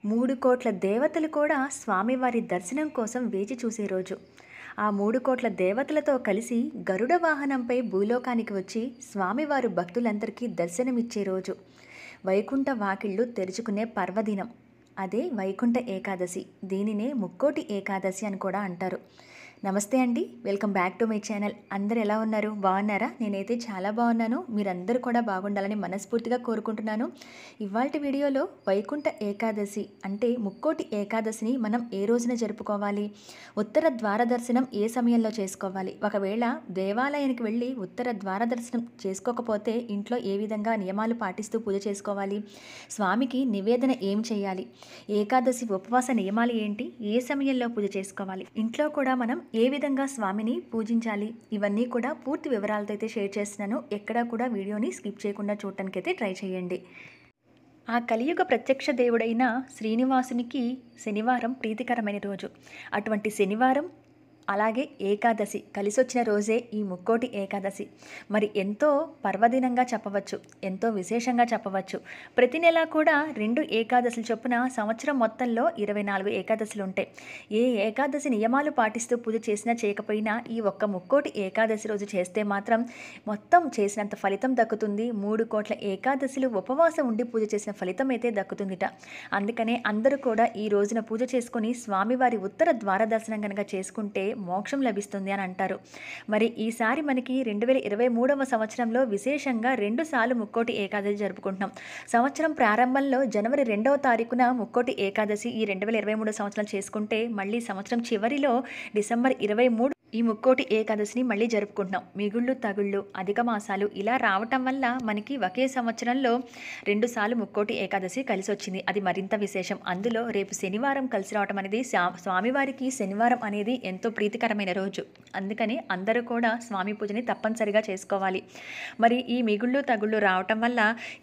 3 కోట్ల దేవతలు కూడా స్వామివారి దర్శనం కోసం వేచి చూసే రోజు. ఆ 3 కోట్ల దేవతలతో కలిసి గరుడ వాహనంపై భూలోకానికి వచ్చి స్వామివారు భక్తులందరికీ దర్శనమిచ్చే రోజు. వైకుంఠ వాకిళ్ళు తెరుచుకునే పర్వదినం. అదే వైకుంఠ ఏకాదశి. దీనినే ముక్కోటి ఏకాదశి అని కూడా అంటారు. నమస్తే అండి, welcome back to my channel. అందరు ఎలా ఉన్నారు? బాగున్నారా? నేనైతే చాలా బాగున్నాను. మీరందరూ కూడా బాగుండాలని మనస్ఫూర్తిగా కోరుకుంటున్నాను. ఇవాల్టి వీడియోలో వైకుంఠ ఏకాదశి అంటే ముక్కోటి ఏకాదశిని మనం ఏ రోజున జరుపుకోవాలి, ఉత్తర ద్వార దర్శనం ఏ సమయంలో చేసుకోవాలి, ఒకవేళ దేవాలయానికి వెళ్ళి ఉత్తర ద్వార దర్శనం చేసుకోకపోతే ఇంట్లో ఏ విధంగా నియమాలు పాటిస్తూ పూజ చేసుకోవాలి, స్వామికి నివేదన ఏం చేయాలి, ఏకాదశి ఉపవాస నియమాలు ఏంటి, ఏ సమయంలో పూజ చేసుకోవాలి, ఇంట్లో కూడా మనం ఏ విధంగా స్వామిని పూజించాలి, ఇవన్నీ కూడా పూర్తి వివరాలతో అయితే షేర్ చేస్తున్నాను. ఎక్కడా కూడా వీడియోని స్కిప్ చేయకుండా చూడటానికైతే ట్రై చేయండి. ఆ కలియుగ ప్రత్యక్ష దేవుడైన శ్రీనివాసునికి శనివారం ప్రీతికరమైన రోజు. అటువంటి శనివారం అలాగే ఏకాదశి కలిసొచ్చిన రోజే ఈ ముక్కోటి ఏకాదశి. మరి ఎంతో పర్వదినంగా చెప్పవచ్చు, ఎంతో విశేషంగా చెప్పవచ్చు. ప్రతి నెల కూడా 2 ఏకాదశులు చొప్పున సంవత్సరం మొత్తంలో 24 ఏకాదశులు ఉంటాయి. ఏ ఏకాదశి నియమాలు పాటిస్తూ పూజ చేసినా చేయకపోయినా ఈ ఒక్క ముక్కోటి ఏకాదశి రోజు చేస్తే మాత్రం మొత్తం చేసినంత ఫలితం దక్కుతుంది. 3 కోట్ల ఏకాదశులు ఉపవాసం ఉండి పూజ చేసిన ఫలితం అయితే దక్కుతుందిట. అందుకనే అందరూ కూడా ఈ రోజున పూజ చేసుకుని స్వామివారి ఉత్తర ద్వార దర్శనం కనుక చేసుకుంటే మోక్షం లభిస్తుంది అని అంటారు. మరి ఈసారి మనకి 2023వ సంవత్సరంలో విశేషంగా 2 సార్లు ముక్కోటి ఏకాదశి జరుపుకుంటున్నాం. సంవత్సరం ప్రారంభంలో జనవరి 2వ తారీఖున ముక్కోటి ఏకాదశి ఈ 2023 సంవత్సరం చేసుకుంటే, మళ్ళీ సంవత్సరం చివరిలో డిసెంబర్ 23 ఈ ముక్కోటి ఏకాదశిని మళ్ళీ జరుపుకుంటున్నాం. మిగుళ్ళు తగుళ్ళు అధిక మాసాలు ఇలా రావటం వల్ల మనకి ఒకే సంవత్సరంలో 2 సార్లు ముక్కోటి ఏకాదశి కలిసి వచ్చింది. అది మరింత విశేషం. అందులో రేపు శనివారం కలిసి రావటం అనేది స్వామివారికి శనివారం అనేది ఎంతో ప్రీతికరమైన రోజు. అందుకని అందరూ కూడా స్వామి పూజని తప్పనిసరిగా చేసుకోవాలి. మరి ఈ మిగుళ్ళు తగుళ్ళు రావటం వల్ల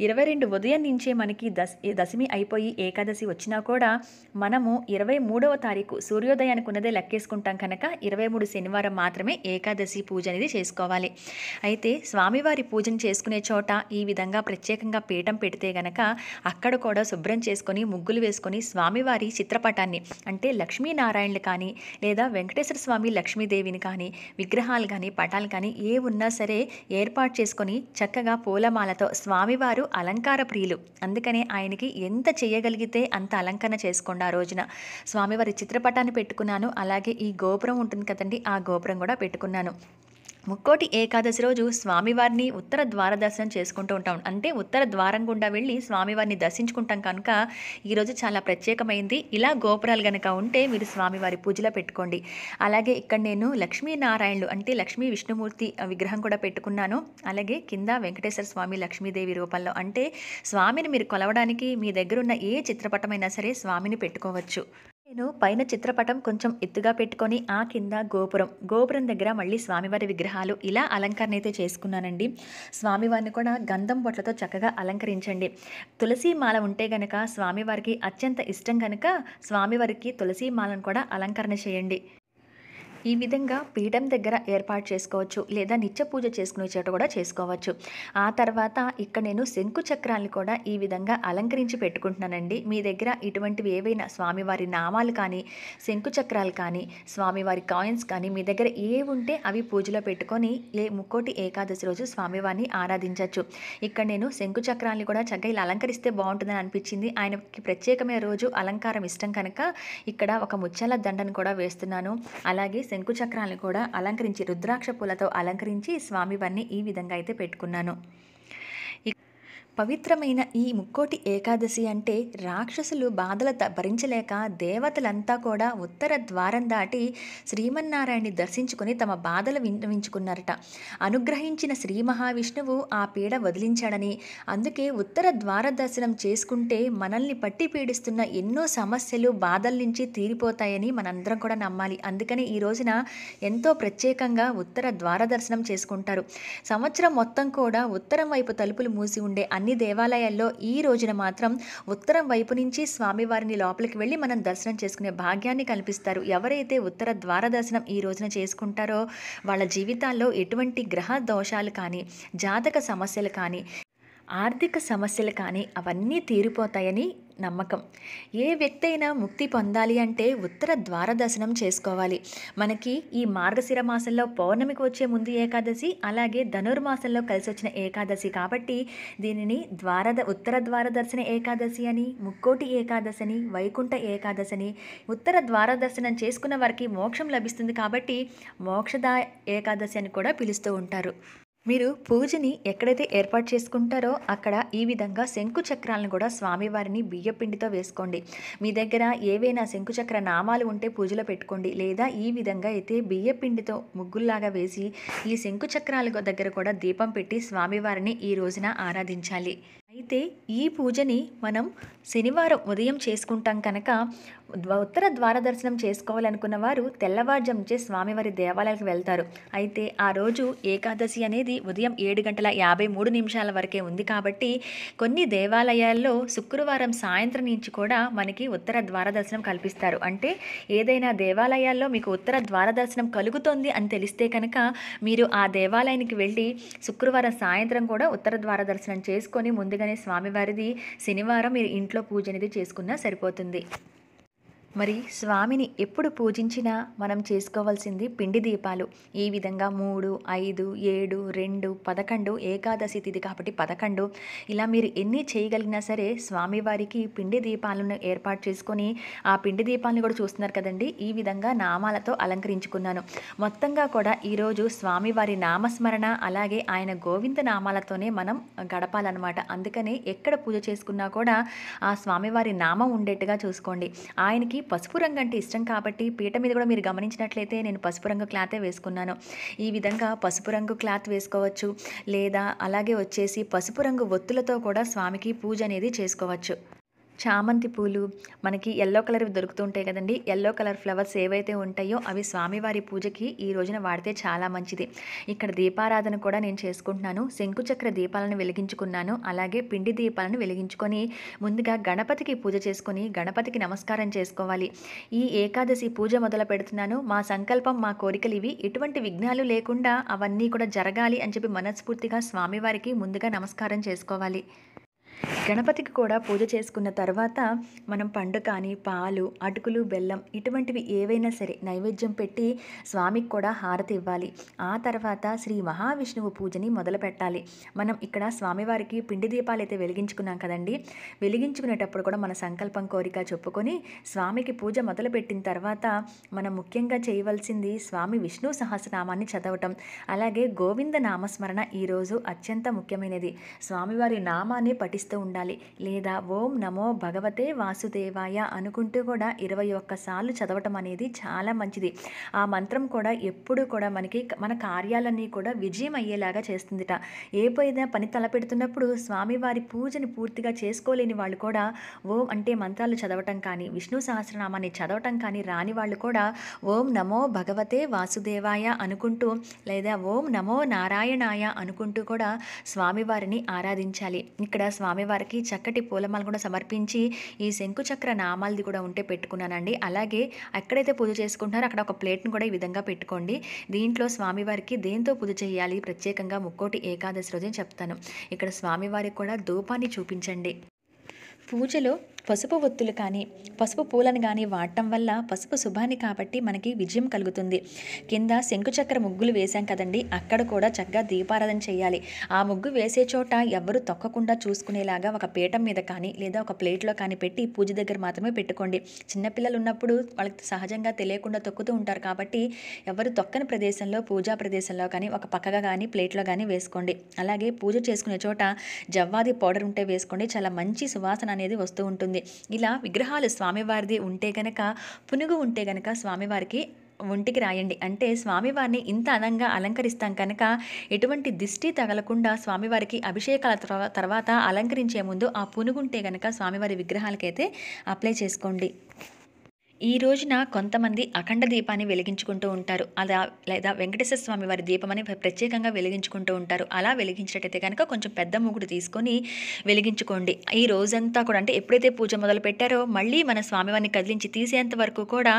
22 ఉదయం నుంచే మనకి దశమి అయిపోయి ఏకాదశి వచ్చినా కూడా మనము 23వ తారీఖు సూర్యోదయానికి ఉన్నదే లెక్కేసుకుంటాం కనుక 23 శనివారం మాత్రమే ఏకాదశి పూజ అనేది చేసుకోవాలి. అయితే స్వామివారి పూజను చేసుకునే చోట ఈ విధంగా ప్రత్యేకంగా పీఠం పెడితే గనక అక్కడ కూడా శుభ్రం చేసుకొని ముగ్గులు వేసుకొని స్వామివారి చిత్రపటాన్ని అంటే లక్ష్మీనారాయణలు కానీ లేదా వెంకటేశ్వర స్వామి లక్ష్మీదేవిని కానీ విగ్రహాలు కానీ పటాలు కానీ ఏ ఉన్నా సరే ఏర్పాటు చేసుకొని చక్కగా పూలమాలతో స్వామివారు అలంకార ప్రియులు. అందుకనే ఆయనకి ఎంత చేయగలిగితే అంత అలంకరణ చేసుకోండి. ఆ రోజున స్వామివారి చిత్రపటాన్ని పెట్టుకున్నాను. అలాగే ఈ గోపురం ఉంటుంది కదండి, ఆ గోపురం కూడా పెట్టుకున్నాను. ముక్కోటి ఏకాదశి రోజు స్వామివారిని ఉత్తర ద్వార దర్శనం చేసుకుంటూ ఉంటాం. అంటే ఉత్తర ద్వారం గుండా వెళ్ళి స్వామివారిని దర్శించుకుంటాం కనుక ఈరోజు చాలా ప్రత్యేకమైంది. ఇలా గోపురాలు కనుక ఉంటే మీరు స్వామివారి పూజలో పెట్టుకోండి. అలాగే ఇక్కడ నేను లక్ష్మీనారాయణులు అంటే లక్ష్మీ విష్ణుమూర్తి విగ్రహం కూడా పెట్టుకున్నాను. అలాగే కింద వెంకటేశ్వర స్వామి లక్ష్మీదేవి రూపంలో అంటే స్వామిని మీరు కొలవడానికి మీ దగ్గర ఉన్న ఏ చిత్రపటమైనా సరే స్వామిని పెట్టుకోవచ్చు. నేను పైన చిత్రపటం కొంచెం ఎత్తుగా పెట్టుకొని ఆ కింద గోపురం దగ్గర మళ్ళీ స్వామివారి విగ్రహాలు ఇలా అలంకరణ అయితే చేసుకున్నానండి. స్వామివారిని కూడా గంధం బొట్లతో చక్కగా అలంకరించండి. తులసి మాల ఉంటే గనక స్వామివారికి అత్యంత ఇష్టం కనుక స్వామివారికి తులసి మాలను కూడా అలంకరణ చేయండి. ఈ విధంగా పీఠం దగ్గర ఏర్పాటు చేసుకోవచ్చు, లేదా నిత్య పూజ చేసుకునే చోట కూడా చేసుకోవచ్చు. ఆ తర్వాత ఇక్కడ నేను శంకు చక్రాలను కూడా ఈ విధంగా అలంకరించి పెట్టుకుంటున్నానండి. మీ దగ్గర ఇటువంటివి ఏవైనా స్వామివారి నామాలు కానీ శంకు చక్రాలు కానీ స్వామివారి కాయిన్స్ కానీ మీ దగ్గర ఏ ఉంటే అవి పూజలో పెట్టుకొని ముక్కోటి ఏకాదశి రోజు స్వామివారిని ఆరాధించవచ్చు. ఇక్కడ నేను శంకు చక్రాలను కూడా చక్కగా ఇలా అలంకరిస్తే బాగుంటుందని అనిపించింది. ఆయనకి ప్రత్యేకమైన రోజు అలంకారం ఇష్టం కనుక ఇక్కడ ఒక ముత్యాల దండను కూడా వేస్తున్నాను. అలాగే శంకు చక్రాలను కూడా అలంకరించి రుద్రాక్ష పూలతో అలంకరించి స్వామివారిని ఈ విధంగా అయితే పెట్టుకున్నాను. పవిత్రమైన ఈ ముక్కోటి ఏకాదశి అంటే రాక్షసులు బాధలు భరించలేక దేవతలంతా కూడా ఉత్తర ద్వారం దాటి శ్రీమన్నారాయణని దర్శించుకుని తమ బాధలు విన్నవించుకున్నారట. అనుగ్రహించిన శ్రీ మహావిష్ణువు ఆ పీడ వదిలించాడని, అందుకే ఉత్తర ద్వార దర్శనం చేసుకుంటే మనల్ని పట్టి పీడిస్తున్న ఎన్నో సమస్యలు బాధల నుంచి తీరిపోతాయని మనందరం కూడా నమ్మాలి. అందుకని ఈ రోజున ఎంతో ప్రత్యేకంగా ఉత్తర ద్వార దర్శనం చేసుకుంటారు. సంవత్సరం మొత్తం కూడా ఉత్తరం వైపు తలుపులు మూసి ఉండే అన్ని దేవాలయాల్లో ఈ రోజున మాత్రం ఉత్తరం వైపు నుంచి స్వామివారిని లోపలికి వెళ్ళి మనం దర్శనం చేసుకునే భాగ్యాన్ని కల్పిస్తారు. ఎవరైతే ఉత్తర ద్వార దర్శనం ఈ రోజున చేసుకుంటారో వాళ్ళ జీవితాల్లో ఎటువంటి గ్రహ దోషాలు కానీ జాతక సమస్యలు కానీ ఆర్థిక సమస్యలు కానీ అవన్నీ తీరిపోతాయని నమ్మకం. ఏ వ్యక్తి అయినా ముక్తి పొందాలి అంటే ఉత్తర ద్వార దర్శనం చేసుకోవాలి. మనకి ఈ మార్గశిర మాసంలో పౌర్ణమికి వచ్చే ముందు ఏకాదశి, అలాగే ధనుర్మాసంలో కలిసి వచ్చిన ఏకాదశి కాబట్టి దీనిని ఉత్తర ద్వార దర్శన ఏకాదశి అని, ముక్కోటి ఏకాదశి అని, వైకుంఠ ఏకాదశి అని, ఉత్తర ద్వార దర్శనం చేసుకున్న వారికి మోక్షం లభిస్తుంది కాబట్టి మోక్షద ఏకాదశి అని కూడా పిలుస్తూ ఉంటారు. మీరు పూజని ఎక్కడైతే ఏర్పాటు చేసుకుంటారో అక్కడ ఈ విధంగా శంకు చక్రాలను కూడా స్వామివారిని బియ్యపిండితో వేసుకోండి. మీ దగ్గర ఏవైనా శంకుచక్ర నామాలు ఉంటే పూజలో పెట్టుకోండి, లేదా ఈ విధంగా అయితే బియ్యపిండితో ముగ్గుల్లాగా వేసి ఈ శంకు చక్రాల దగ్గర కూడా దీపం పెట్టి స్వామివారిని ఈ రోజున ఆరాధించాలి. అయితే ఈ పూజని మనం శనివారం ఉదయం చేసుకుంటాం కనుక ఉత్తర ద్వార దర్శనం చేసుకోవాలనుకున్న వారు తెల్లవారుజామునే స్వామివారి దేవాలయాలకు వెళ్తారు. అయితే ఆ రోజు ఏకాదశి అనేది ఉదయం 7:53 వరకే ఉంది కాబట్టి కొన్ని దేవాలయాల్లో శుక్రవారం సాయంత్రం నుంచి కూడా మనకి ఉత్తర ద్వార దర్శనం కల్పిస్తారు. అంటే ఏదైనా దేవాలయాల్లో మీకు ఉత్తర ద్వార దర్శనం కలుగుతుంది అని తెలిస్తే కనుక మీరు ఆ దేవాలయానికి వెళ్ళి శుక్రవారం సాయంత్రం కూడా ఉత్తర ద్వార దర్శనం చేసుకొని ముందుగానే స్వామివారిది శనివారం మీరు ఇంట్లో పూజ అనేది చేసుకున్నా సరిపోతుంది. మరి స్వామిని ఎప్పుడు పూజించినా మనం చేసుకోవాల్సింది పిండి దీపాలు. ఈ విధంగా 3, 5, 7, 2, 11 ఏకాదశి తిథి కాబట్టి 11 ఇలా మీరు ఎన్ని చేయగలిగినా సరే స్వామివారికి పిండి దీపాలను ఏర్పాటు చేసుకొని ఆ పిండి దీపాలను కూడా చూస్తున్నారు కదండి, ఈ విధంగా నామాలతో అలంకరించుకున్నాను. మొత్తంగా కూడా ఈరోజు స్వామివారి నామస్మరణ అలాగే ఆయన గోవింద నామాలతోనే మనం గడపాలన్నమాట. అందుకని ఎక్కడ పూజ చేసుకున్నా కూడా ఆ స్వామివారి నామం ఉండేట్టుగా చూసుకోండి. ఆయనకి పసుపు రంగు అంటే ఇష్టం కాబట్టి పీట మీద కూడా మీరు గమనించినట్లయితే నేను పసుపు రంగు క్లాతే వేసుకున్నాను. ఈ విధంగా పసుపు రంగు క్లాత్ వేసుకోవచ్చు, లేదా అలాగే వచ్చేసి పసుపు రంగు ఒత్తులతో కూడా స్వామికి పూజ అనేది చేసుకోవచ్చు. చామంతి పూలు మనకి ఎల్లో కలర్ దొరుకుతుంటాయి కదండి, ఎల్లో కలర్ ఫ్లవర్స్ ఏవైతే ఉంటాయో అవి స్వామివారి పూజకి ఈ రోజున వాడితే చాలా మంచిది. ఇక్కడ దీపారాధన కూడా నేను చేసుకుంటున్నాను. శంకుచక్ర దీపాలను వెలిగించుకున్నాను, అలాగే పిండి దీపాలను వెలిగించుకొని ముందుగా గణపతికి పూజ చేసుకొని గణపతికి నమస్కారం చేసుకోవాలి. ఈ ఏకాదశి పూజ మొదలు పెడుతున్నాను. మా సంకల్పం, మా కోరికలు ఇవి, ఎటువంటి విఘ్నాలు లేకుండా అవన్నీ కూడా జరగాలి అని చెప్పి మనస్ఫూర్తిగా స్వామివారికి ముందుగా నమస్కారం చేసుకోవాలి. గణపతికి కూడా పూజ చేసుకున్న తర్వాత మనం పండు కానీ పాలు, అటుకులు, బెల్లం ఇటువంటివి ఏవైనా సరే నైవేద్యం పెట్టి స్వామికి కూడా హారతి ఇవ్వాలి. ఆ తర్వాత శ్రీ మహావిష్ణువు పూజని మొదలు పెట్టాలి. మనం ఇక్కడ స్వామివారికి పిండి దీపాలు అయితే వెలిగించుకున్నాం కదండి, వెలిగించుకునేటప్పుడు కూడా మన సంకల్పం, కోరిక చెప్పుకొని స్వామికి పూజ మొదలు పెట్టిన తర్వాత మనం ముఖ్యంగా చేయవలసింది స్వామి విష్ణు సహస్రనామాన్ని చదవటం, అలాగే గోవింద నామస్మరణ ఈరోజు అత్యంత ముఖ్యమైనది. స్వామివారి నామాన్ని పఠిస్తూ ఉండాలి, లేదా ఓం నమో భగవతే వాసుదేవాయ అనుకుంటూ కూడా 21 సార్లు చదవటం అనేది చాలా మంచిది. ఆ మంత్రం కూడా ఎప్పుడు కూడా మన కార్యాలన్నీ కూడా విజయం అయ్యేలాగా చేస్తుందిట. ఏదైనా పని తలపెడుతున్నప్పుడు స్వామివారి పూజని పూర్తిగా చేసుకోలేని వాళ్ళు కూడా ఓం అంటే మంత్రాలు చదవటం కానీ, విష్ణు సహస్రనామాన్ని చదవటం కానీ రాని వాళ్ళు కూడా ఓం నమో భగవతే వాసుదేవాయ అనుకుంటూ, లేదా ఓం నమో నారాయణాయ అనుకుంటూ కూడా స్వామివారిని ఆరాధించాలి. ఇక్కడ స్వామివారికి చక్కటి పూలమాల కూడా సమర్పించి ఈ శంకుచక్ర నామాలది కూడా ఉంటే పెట్టుకున్నానండి. అలాగే ఎక్కడైతే పూజ చేసుకుంటున్నారో అక్కడ ఒక ప్లేట్ను కూడా ఈ విధంగా పెట్టుకోండి. దీంట్లో స్వామివారికి దేంతో పూజ చేయాలి ప్రత్యేకంగా ముక్కోటి ఏకాదశి రోజే చెప్తాను. ఇక్కడ స్వామివారికి కూడా ధూపాన్ని చూపించండి. పూజలో పసుపు ఒత్తులు కానీ పసుపు పూలను కానీ వాడటం వల్ల పసుపు శుభాన్ని కాబట్టి మనకి విజయం కలుగుతుంది. కింద శంకుచక్ర ముగ్గులు వేసాం కదండి, అక్కడ కూడా చక్కగా దీపారాధన చేయాలి. ఆ ముగ్గు వేసే చోట ఎవరు తొక్కకుండా చూసుకునేలాగా ఒక పీఠం మీద కానీ లేదా ఒక ప్లేట్లో కానీ పెట్టి పూజ దగ్గర మాత్రమే పెట్టుకోండి. చిన్నపిల్లలు ఉన్నప్పుడు వాళ్ళకి సహజంగా తెలియకుండా తొక్కుతూ ఉంటారు కాబట్టి ఎవరు తొక్కని ప్రదేశంలో, పూజా ప్రదేశంలో కానీ ఒక పక్కగా కానీ ప్లేట్లో కానీ వేసుకోండి. అలాగే పూజ చేసుకునే చోట జవ్వాది పౌడర్ ఉంటే వేసుకోండి, చాలా మంచి సువాసన అనేది వస్తూ ఉంటుంది. ఇలా విగ్రహాలు స్వామివారిది ఉంటే గనక, పునుగు ఉంటే గనక స్వామివారికి ఒంటికి రాయండి. అంటే స్వామివారిని ఇంత అందంగా అలంకరిస్తాం కనుక ఎటువంటి దిష్టి తగలకుండా స్వామివారికి అభిషేకాల తర్వాత అలంకరించే ముందు ఆ పునుగుంటే గనక స్వామివారి విగ్రహాలకైతే అప్లై చేసుకోండి. ఈ రోజున కొంతమంది అఖండ దీపాన్ని వెలిగించుకుంటూ ఉంటారు. అలా లేదా వెంకటేశ్వర స్వామి వారి దీపమని ప్రత్యేకంగా వెలిగించుకుంటూ ఉంటారు. అలా వెలిగించినట్టయితే గనక కొంచెం పెద్ద మూకుడు తీసుకొని వెలిగించుకోండి. ఈ రోజంతా కూడా అంటే ఎప్పుడైతే పూజ మొదలుపెట్టారో మళ్ళీ మన స్వామివారిని కదిలించి తీసేంత వరకు కూడా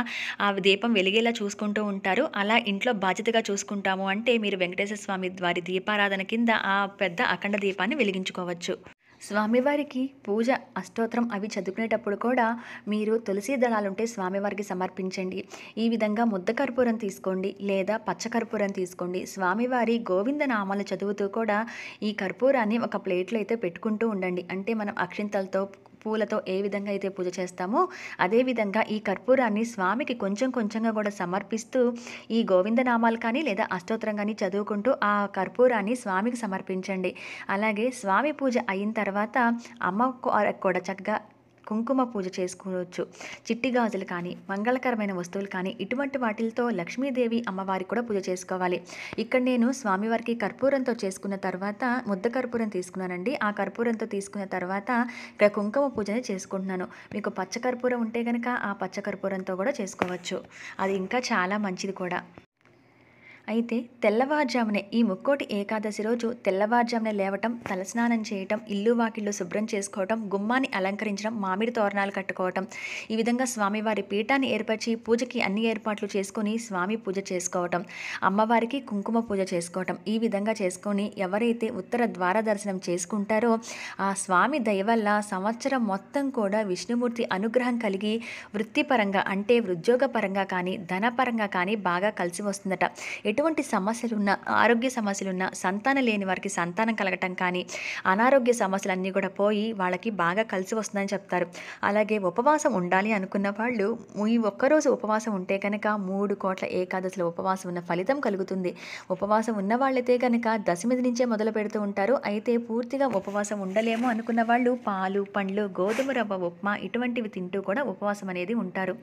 ఆ దీపం వెలిగేలా చూసుకుంటూ ఉంటారు. అలా ఇంట్లో బాధ్యతగా చూసుకుంటాము అంటే మీరు వెంకటేశ్వర స్వామి వారి దీపారాధన కింద ఆ పెద్ద అఖండ దీపాన్ని వెలిగించుకోవచ్చు. స్వామివారికి పూజ అష్టోత్తరం అవి చదువుకునేటప్పుడు కూడా మీరు తులసి దళాలుంటే స్వామివారికి సమర్పించండి. ఈ విధంగా ముద్ద కర్పూరం తీసుకోండి లేదా పచ్చ కర్పూరం తీసుకోండి. స్వామివారి గోవింద నామాలు చదువుతూ కూడా ఈ కర్పూరాన్ని ఒక ప్లేట్లో అయితే పెట్టుకుంటూ ఉండండి. అంటే మనం అక్షింతలతో పూలతో ఏ విధంగా అయితే పూజ చేస్తామో అదేవిధంగా ఈ కర్పూరాన్ని స్వామికి కొంచెం కొంచెంగా కూడా సమర్పిస్తూ ఈ గోవిందనామాలు కానీ లేదా అష్టోత్తరం కానీ చదువుకుంటూ ఆ కర్పూరాన్ని స్వామికి సమర్పించండి. అలాగే స్వామి పూజ అయిన తర్వాత అమ్మ కూడా చక్కగా కుంకుమ పూజ చేసుకోవచ్చు. చిట్టి గాజులు కానీ మంగళకరమైన వస్తువులు కానీ ఇటువంటి వాటిలతో లక్ష్మీదేవి అమ్మవారికి కూడా పూజ చేసుకోవాలి. ఇక్కడ నేను స్వామివారికి కర్పూరంతో చేసుకున్న తర్వాత ముద్ద కర్పూరం తీసుకున్నానండి. ఆ కర్పూరంతో తీసుకున్న తర్వాత ఇక్కడ కుంకుమ పూజని చేసుకుంటున్నాను. మీకు పచ్చ కర్పూరం ఉంటే కనుక ఆ పచ్చ కర్పూరంతో కూడా చేసుకోవచ్చు. అది ఇంకా చాలా మంచిది కూడా. అయితే తెల్లవారుజామునే ఈ ముక్కోటి ఏకాదశి రోజు తెల్లవారుజామునే లేవటం, తలస్నానం చేయటం, ఇల్లు వాకిళ్ళు శుభ్రం చేసుకోవటం, గుమ్మాన్ని అలంకరించడం, మామిడి తోరణాలు కట్టుకోవటం, ఈ విధంగా స్వామివారి పీఠాన్ని ఏర్పరిచి పూజకి అన్ని ఏర్పాట్లు చేసుకొని స్వామి పూజ చేసుకోవటం, అమ్మవారికి కుంకుమ పూజ చేసుకోవటం, ఈ విధంగా చేసుకొని ఎవరైతే ఉత్తర ద్వార దర్శనం చేసుకుంటారో ఆ స్వామి దయ వల్ల సంవత్సరం మొత్తం కూడా విష్ణుమూర్తి అనుగ్రహం కలిగి వృత్తిపరంగా అంటే ఉద్యోగపరంగా కానీ ధనపరంగా కానీ బాగా కలిసి వస్తుందట. ఎటువంటి సమస్యలున్నా, ఆరోగ్య సమస్యలున్నా, సంతానం లేని వారికి సంతానం కలగటం కానీ, అనారోగ్య సమస్యలన్నీ కూడా పోయి వాళ్ళకి బాగా కలిసి వస్తుందని చెప్తారు. అలాగే ఉపవాసం ఉండాలి అనుకున్న వాళ్ళు ఈ ఒక్కరోజు ఉపవాసం ఉంటే కనుక 3 కోట్ల ఏకాదశిలో ఉపవాసం ఉన్న ఫలితం కలుగుతుంది. ఉపవాసం ఉన్న వాళ్ళైతే కనుక దశమి నుంచే మొదలు పెడుతూ ఉంటారు. అయితే పూర్తిగా ఉపవాసం ఉండలేము అనుకున్న వాళ్ళు పాలు, పండ్లు, గోధుమ రవ్వ ఉప్మా ఇటువంటివి తింటూ కూడా ఉపవాసం అనేది ఉంటారు.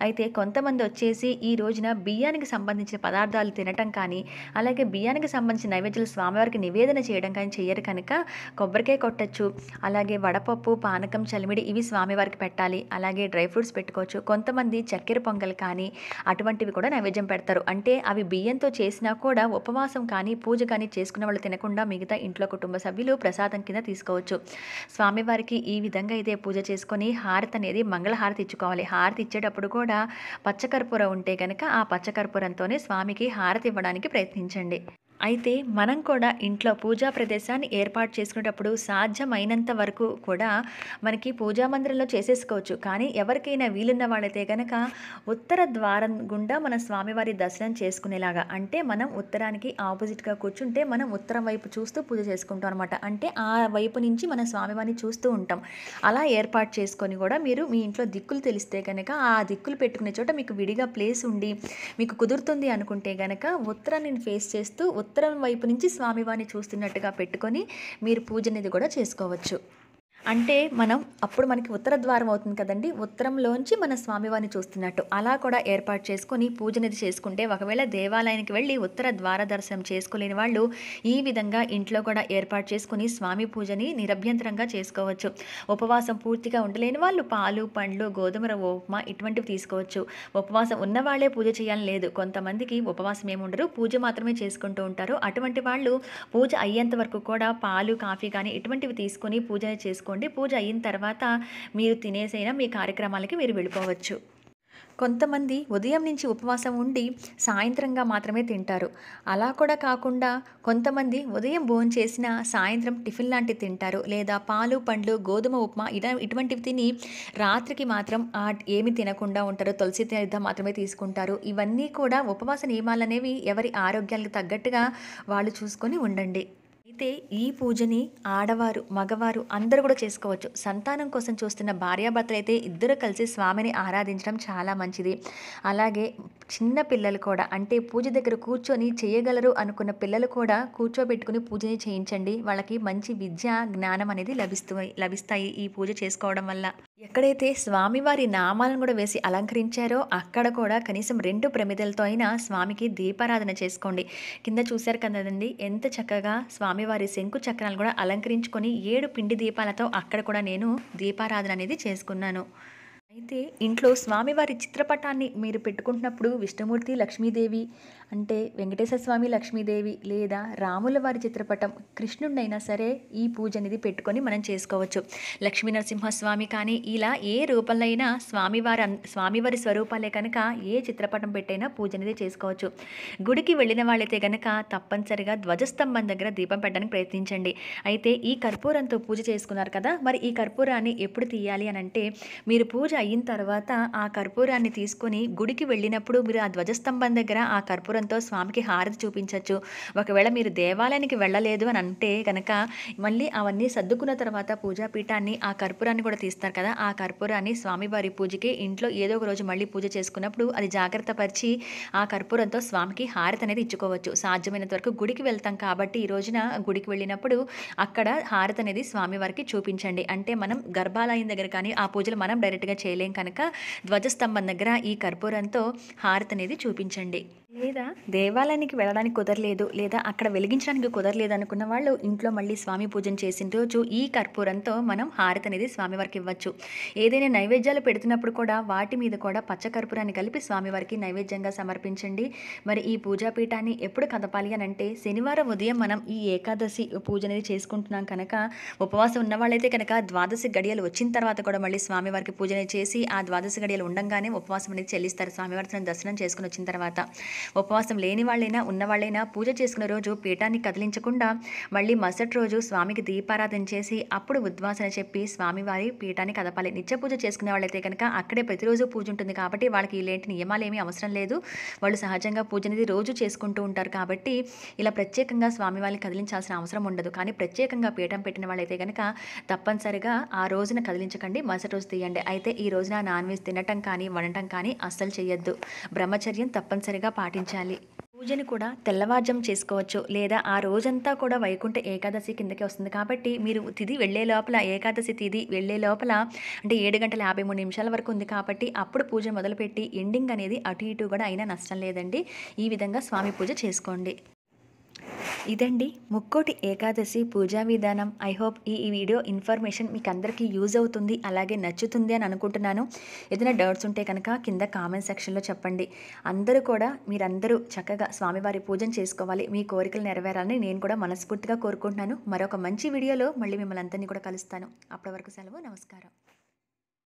అయితే కొంతమంది వచ్చేసి ఈ రోజున బియ్యానికి సంబంధించిన పదార్థాలు తినటం కానీ అలాగే బియ్యానికి సంబంధించిన నైవేద్యాలు స్వామివారికి నివేదన చేయడం కానీ చెయ్యరు కనుక కొబ్బరికాయ కొట్టచ్చు. అలాగే వడపప్పు, పానకం, చలిమిడి ఇవి స్వామివారికి పెట్టాలి. అలాగే డ్రై ఫ్రూట్స్ పెట్టుకోవచ్చు. కొంతమంది చక్కెర పొంగల్ కానీ అటువంటివి కూడా నైవేద్యం పెడతారు. అంటే అవి బియ్యంతో చేసినా కూడా ఉపవాసం కానీ పూజ కానీ చేసుకున్న వాళ్ళు తినకుండా మిగతా ఇంట్లో కుటుంబ సభ్యులు ప్రసాదం కింద తీసుకోవచ్చు. స్వామివారికి ఈ విధంగా అయితే పూజ చేసుకొని హారతి అనేది మంగళహారతి ఇచ్చుకోవాలి. హారతి ఇచ్చేటప్పుడు కూడా పచ్చకర్పూరం ఉంటే కనుక ఆ పచ్చకర్పూరంతోనే స్వామికి హారతి ఇవ్వడానికి ప్రయత్నించండి. అయితే మనం కూడా ఇంట్లో పూజా ప్రదేశాన్ని ఏర్పాటు చేసుకునేటప్పుడు సాధ్యమైనంత వరకు కూడా మనకి పూజా మందిరంలో చేసేసుకోవచ్చు. కానీ ఎవరికైనా వీలున్న వాళ్ళైతే కనుక ఉత్తర ద్వారం గుండా మన స్వామివారి దర్శనం చేసుకునేలాగా అంటే మనం ఉత్తరానికి ఆపోజిట్గా కూర్చుంటే మనం ఉత్తరం వైపు చూస్తూ పూజ చేసుకుంటాం అనమాట. అంటే ఆ వైపు నుంచి మన స్వామివారిని చూస్తూ ఉంటాం. అలా ఏర్పాటు చేసుకొని కూడా మీరు మీ ఇంట్లో దిక్కులు తెలిస్తే కనుక ఆ దిక్కులు పెట్టుకునే చోట మీకు విడిగా ప్లేస్ ఉండి మీకు కుదురుతుంది అనుకుంటే కనుక ఉత్తరాన్ని ఫేస్ చేస్తూ ఉత్తరం వైపు నుంచి స్వామివారిని చూస్తున్నట్టుగా పెట్టుకొని మీరు పూజ అనేది కూడా చేసుకోవచ్చు. అంటే మనం అప్పుడు మనకి ఉత్తర ద్వారం అవుతుంది కదండి, ఉత్తరంలోంచి మన స్వామివారిని చూస్తున్నట్టు అలా కూడా ఏర్పాటు చేసుకొని పూజ అనేది చేసుకుంటే ఒకవేళ దేవాలయానికి వెళ్ళి ఉత్తర ద్వార దర్శనం చేసుకోలేని వాళ్ళు ఈ విధంగా ఇంట్లో కూడా ఏర్పాటు చేసుకుని స్వామి పూజని నిరభ్యంతరంగా చేసుకోవచ్చు. ఉపవాసం పూర్తిగా ఉండలేని వాళ్ళు పాలు, పండ్లు, గోధుమ రవ్వ ఉప్మా ఇటువంటివి తీసుకోవచ్చు. ఉపవాసం ఉన్న వాళ్ళే పూజ చేయాలని లేదు. కొంతమందికి ఉపవాసం ఏమి ఉండరు, పూజ మాత్రమే చేసుకుంటూ ఉంటారు. అటువంటి వాళ్ళు పూజ అయ్యేంత వరకు కూడా పాలు, కాఫీ కానీ ఇటువంటివి తీసుకొని పూజ చేసుకోండి. పూజ అయిన తర్వాత మీరు తినేసైనా మీ కార్యక్రమాలకి మీరు వెళ్ళిపోవచ్చు. కొంతమంది ఉదయం నుంచి ఉపవాసం ఉండి సాయంత్రంగా మాత్రమే తింటారు. అలా కూడా కాకుండా కొంతమంది ఉదయం భోంచేసిన సాయంత్రం టిఫిన్ లాంటివి తింటారు. లేదా పాలు, పండ్లు, గోధుమ ఉప్మా ఇటువంటివి తిని రాత్రికి మాత్రం ఏమి తినకుండా ఉంటారు. తులసి తీర్థం మాత్రమే తీసుకుంటారు. ఇవన్నీ కూడా ఉపవాస నియమాలు అనేవి ఎవరి ఆరోగ్యాలకు తగ్గట్టుగా వాళ్ళు చూసుకొని ఉండండి. అయితే ఈ పూజని ఆడవారు, మగవారు అందరూ కూడా చేసుకోవచ్చు. సంతానం కోసం చూస్తున్న భార్యాభర్తలు అయితే ఇద్దరు కలిసి స్వామిని ఆరాధించడం చాలా మంచిది. అలాగే చిన్న పిల్లలు కూడా అంటే పూజ దగ్గర కూర్చొని చేయగలరు అనుకున్న పిల్లలు కూడా కూర్చోబెట్టుకుని పూజని చేయించండి. వాళ్ళకి మంచి విద్య, జ్ఞానం అనేది లభిస్తాయి ఈ పూజ చేసుకోవడం వల్ల. ఎక్కడైతే స్వామివారి నామాలను కూడా వేసి అలంకరించారో అక్కడ కూడా కనీసం 2 ప్రమిదలతో అయినా స్వామికి దీపారాధన చేసుకోండి. కింద చూశారు కదండి ఎంత చక్కగా స్వామివారి శంకు చక్రాలు కూడా అలంకరించుకొని 7 పిండి దీపాలతో అక్కడ కూడా నేను దీపారాధన అనేది చేసుకున్నాను. అయితే ఇంట్లో స్వామివారి చిత్రపటాన్ని మీరు పెట్టుకుంటున్నప్పుడు విష్ణుమూర్తి, లక్ష్మీదేవి అంటే వెంకటేశ్వర స్వామి, లక్ష్మీదేవి లేదా రాముల వారి చిత్రపటం, కృష్ణుడినైనా సరే ఈ పూజ అనేది పెట్టుకొని మనం చేసుకోవచ్చు. లక్ష్మీ నరసింహస్వామి కానీ ఇలా ఏ రూపంలో అయినా స్వామివారి స్వరూపాలే కనుక ఏ చిత్రపటం పెట్టైనా పూజ అనేది చేసుకోవచ్చు. గుడికి వెళ్ళిన వాళ్ళైతే కనుక తప్పనిసరిగా ధ్వజస్తంభం దగ్గర దీపం పెట్టడానికి ప్రయత్నించండి. అయితే ఈ కర్పూరంతో పూజ చేసుకున్నారు కదా, మరి ఈ కర్పూరాన్ని ఎప్పుడు తీయాలి అని అంటే మీరు పూజ అయిన తర్వాత ఆ కర్పూరాన్ని తీసుకొని గుడికి వెళ్ళినప్పుడు మీరు ఆ ధ్వజస్తంభం దగ్గర ఆ కర్పూరంతో స్వామికి హారతి చూపించవచ్చు. ఒకవేళ మీరు దేవాలయానికి వెళ్ళలేదు అని అంటే కనుక మళ్ళీ అవన్నీ సర్దుకున్న తర్వాత పూజాపీఠాన్ని ఆ కర్పూరాన్ని కూడా తీస్తారు కదా, ఆ కర్పూరాన్ని స్వామివారి పూజకి ఇంట్లో ఏదో ఒక రోజు మళ్ళీ పూజ చేసుకున్నప్పుడు అది జాగ్రత్త పరిచి ఆ కర్పూరంతో స్వామికి హారతి అనేది ఇచ్చుకోవచ్చు. సాధ్యమైనంత వరకు గుడికి వెళ్తాం కాబట్టి ఈ రోజున గుడికి వెళ్ళినప్పుడు అక్కడ హారతి అనేది స్వామివారికి చూపించండి. అంటే మనం గర్భాలయం దగ్గర కానీ ఆ పూజలు మనం డైరెక్ట్గా చేయలేం కనుక ధ్వజస్తంభం దగ్గర ఈ కర్పూరంతో హారతి అనేది చూపించండి. లేదా దేవాలయానికి వెళ్ళడానికి కుదరలేదు లేదా అక్కడ వెలిగించడానికి కుదరలేదు అనుకున్న వాళ్ళు ఇంట్లో మళ్ళీ స్వామి పూజను చేసిన రోజు ఈ కర్పూరంతో మనం హారతి అనేది స్వామివారికి ఇవ్వచ్చు. ఏదైనా నైవేద్యాలు పెడుతున్నప్పుడు కూడా వాటి మీద కూడా పచ్చ కర్పూరాన్ని కలిపి స్వామివారికి నైవేద్యంగా సమర్పించండి. మరి ఈ పూజాపీఠాన్ని ఎప్పుడు కదపాలి అని అంటే శనివారం ఉదయం మనం ఈ ఏకాదశి పూజ అనేది చేసుకుంటున్నాం కనుక ఉపవాసం ఉన్న వాళ్ళైతే కనుక ద్వాదశి గడియలు వచ్చిన తర్వాత కూడా మళ్ళీ స్వామివారికి పూజ అనేది చేసి ఆ ద్వాదశి గడియలు ఉండంగానే ఉపవాసం అనేది చెల్లిస్తారు. స్వామివారిని దర్శనం చేసుకుని వచ్చిన తర్వాత ఉపవాసం లేని వాళ్ళైనా ఉన్నవాళ్ళైనా పూజ చేసుకున్న రోజు పీఠాన్ని కదిలించకుండా మళ్ళీ మరుసటి రోజు స్వామికి దీపారాధన చేసి అప్పుడు ఉద్వాసన చెప్పి స్వామివారి పీఠాన్ని కదపాలి. నిత్య పూజ చేసుకునే వాళ్ళైతే కనుక అక్కడే ప్రతిరోజు పూజ ఉంటుంది కాబట్టి వాళ్ళకి ఇలాంటి నియమాలు ఏమీ అవసరం లేదు. వాళ్ళు సహజంగా పూజ అనేది రోజు చేసుకుంటూ ఉంటారు కాబట్టి ఇలా ప్రత్యేకంగా స్వామివారిని కదిలించాల్సిన అవసరం ఉండదు. కానీ ప్రత్యేకంగా పీఠం పెట్టిన వాళ్ళైతే కనుక తప్పనిసరిగా ఆ రోజున కదిలించకండి, మరుసటి రోజు తీయండి. అయితే ఈ రోజున నాన్ వెజ్ తినటం కానీ వండటం కానీ అస్సలు చేయొద్దు. బ్రహ్మచర్యం తప్పనిసరిగా పాటించాలి. పూజను కూడా తెల్లవారుజాము చేసుకోవచ్చు లేదా ఆ రోజంతా కూడా వైకుంఠ ఏకాదశి కిందకి వస్తుంది కాబట్టి మీరు తిథి వెళ్ళే లోపల ఏకాదశి తిథి వెళ్ళే లోపల అంటే 7:53 వరకు ఉంది కాబట్టి అప్పుడు పూజ మొదలుపెట్టి ఎండింగ్ అనేది అటు ఇటు కూడా అయినా నష్టం లేదండి. ఈ విధంగా స్వామి పూజ చేసుకోండి. ఇదండి ముక్కోటి ఏకాదశి పూజా విధానం. ఐ హోప్ ఈ వీడియో ఇన్ఫర్మేషన్ మీకు అందరికీ యూజ్ అవుతుంది అలాగే నచ్చుతుంది అని అనుకుంటున్నాను. ఏదైనా డౌట్స్ ఉంటే కనుక కింద కామెంట్ సెక్షన్లో చెప్పండి. మీరందరూ చక్కగా స్వామివారి పూజను చేసుకోవాలి, మీ కోరికలు నెరవేరాలని నేను కూడా మనస్ఫూర్తిగా కోరుకుంటున్నాను. మరొక మంచి వీడియోలో మళ్ళీ మిమ్మల్ని అందరినీ కూడా కలుస్తాను. అప్పటి వరకు సెలవు, నమస్కారం.